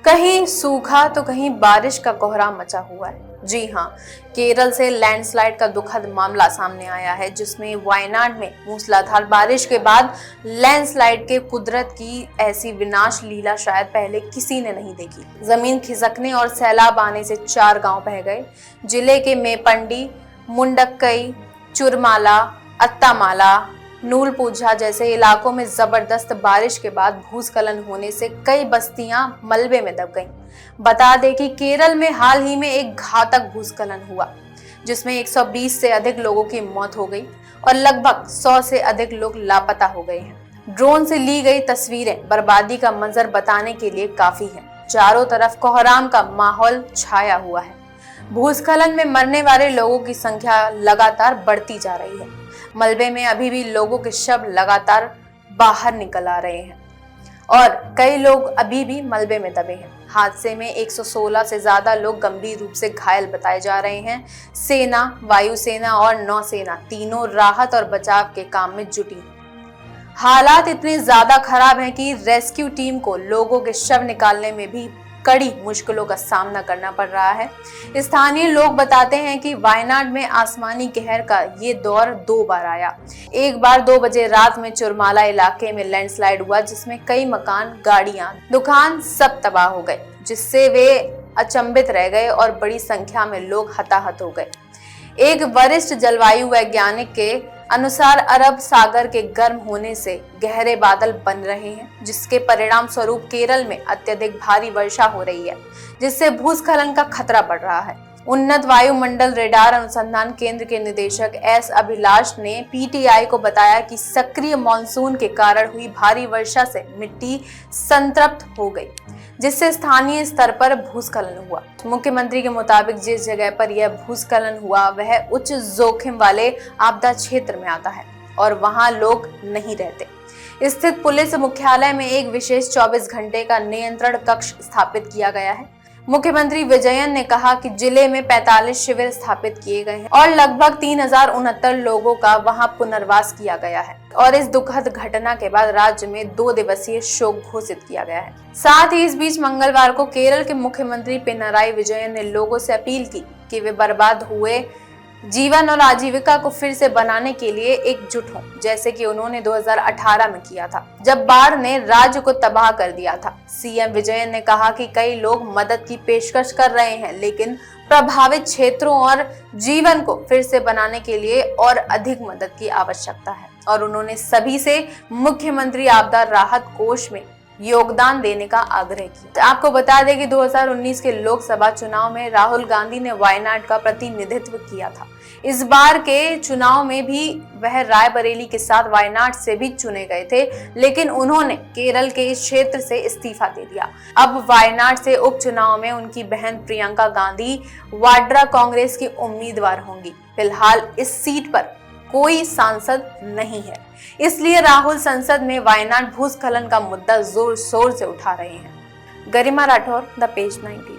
कहीं सूखा तो कहीं बारिश का कोहराम मचा हुआ है। जी हाँ, केरल से लैंडस्लाइड का दुखद मामला सामने आया है, जिसमें वायनाड में मूसलाधार बारिश के बाद लैंडस्लाइड के कुदरत की ऐसी विनाश लीला शायद पहले किसी ने नहीं देखी। जमीन खिसकने और सैलाब आने से 4 गांव बह गए। जिले के मेपंडी, मुंडक्कई, चुरमाला, अत्तामाला, नूलपूझा जैसे इलाकों में जबरदस्त बारिश के बाद भूस्खलन होने से कई बस्तियां मलबे में दब गईं। बता दें कि केरल में हाल ही में एक घातक भूस्खलन हुआ, जिसमें 120 से अधिक लोगों की मौत हो गई और लगभग 100 से अधिक लोग लापता हो गए हैं। ड्रोन से ली गई तस्वीरें बर्बादी का मंजर बताने के लिए काफी है। चारों तरफ कोहराम का माहौल छाया हुआ है। भूस्खलन में मरने वाले लोगों की संख्या लगातार बढ़ती जा रही है। मलबे में अभी भी लोगों के शव लगातार बाहर निकल आ रहे हैं और कई लोग अभी भी मलबे में दबे हैं। हादसे में 116 से ज्यादा लोग गंभीर रूप से घायल बताए जा रहे हैं। सेना, वायुसेना और नौसेना तीनों राहत और बचाव के काम में जुटी। हालात इतने ज्यादा खराब हैं कि रेस्क्यू टीम को लोगों के शव निकालने में भी कड़ी मुश्किलों का सामना करना पड़ रहा है। स्थानीय लोग बताते हैं कि वायनाड में आसमानी कहर का ये दौर 2 बार आया। एक बार 2 बजे रात में चुरमाला इलाके में लैंडस्लाइड हुआ, जिसमें कई मकान, गाड़ियां, दुकान सब तबाह हो गए, जिससे वे अचंभित रह गए और बड़ी संख्या में लोग हताहत हो गए। एक वरिष्ठ जलवायु वैज्ञानिक के अनुसार अरब सागर के गर्म होने से गहरे बादल बन रहे हैं, जिसके परिणाम स्वरूप केरल में अत्यधिक भारी वर्षा हो रही है, जिससे भूस्खलन का खतरा बढ़ रहा है। उन्नत वायुमंडल रेडार अनुसंधान केंद्र के निदेशक एस अभिलाष ने पीटीआई को बताया कि सक्रिय मानसून के कारण हुई भारी वर्षा से मिट्टी संतृप्त हो गई, जिससे स्थानीय स्तर पर भूस्खलन हुआ। मुख्यमंत्री के मुताबिक जिस जगह पर यह भूस्खलन हुआ वह उच्च जोखिम वाले आपदा क्षेत्र में आता है और वहां लोग नहीं रहते। स्थित पुलिस मुख्यालय में एक विशेष 24 घंटे का नियंत्रण कक्ष स्थापित किया गया है। मुख्यमंत्री विजयन ने कहा कि जिले में 45 शिविर स्थापित किए गए हैं और लगभग 3069 लोगों का वहां पुनर्वास किया गया है और इस दुखद घटना के बाद राज्य में 2 दिवसीय शोक घोषित किया गया है। साथ ही इस बीच मंगलवार को केरल के मुख्यमंत्री पिनराई विजयन ने लोगों से अपील की कि वे बर्बाद हुए जीवन और आजीविका को फिर से बनाने के लिए एकजुट हों, जैसे कि उन्होंने 2018 में किया था, जब बाढ़ ने राज्य को तबाह कर दिया था। सीएम विजयन ने कहा कि कई लोग मदद की पेशकश कर रहे हैं, लेकिन प्रभावित क्षेत्रों और जीवन को फिर से बनाने के लिए और अधिक मदद की आवश्यकता है और उन्होंने सभी से मुख्यमंत्री आपदा राहत कोष में योगदान देने का आग्रह किया। आपको बता दें कि 2019 के लोकसभा चुनाव में राहुल गांधी ने वायनाड का प्रतिनिधित्व किया था। इस बार के चुनाव में भी वह रायबरेली के साथ वायनाड से भी चुने गए थे, लेकिन उन्होंने केरल के इस क्षेत्र से इस्तीफा दे दिया। अब वायनाड से उपचुनाव में उनकी बहन प्रियंका गांधी वाड्रा कांग्रेस की उम्मीदवार होंगी। फिलहाल इस सीट पर कोई सांसद नहीं है, इसलिए राहुल संसद में वायनाड भूस्खलन का मुद्दा जोर शोर से उठा रहे हैं। गरिमा राठौर, द पेज 19।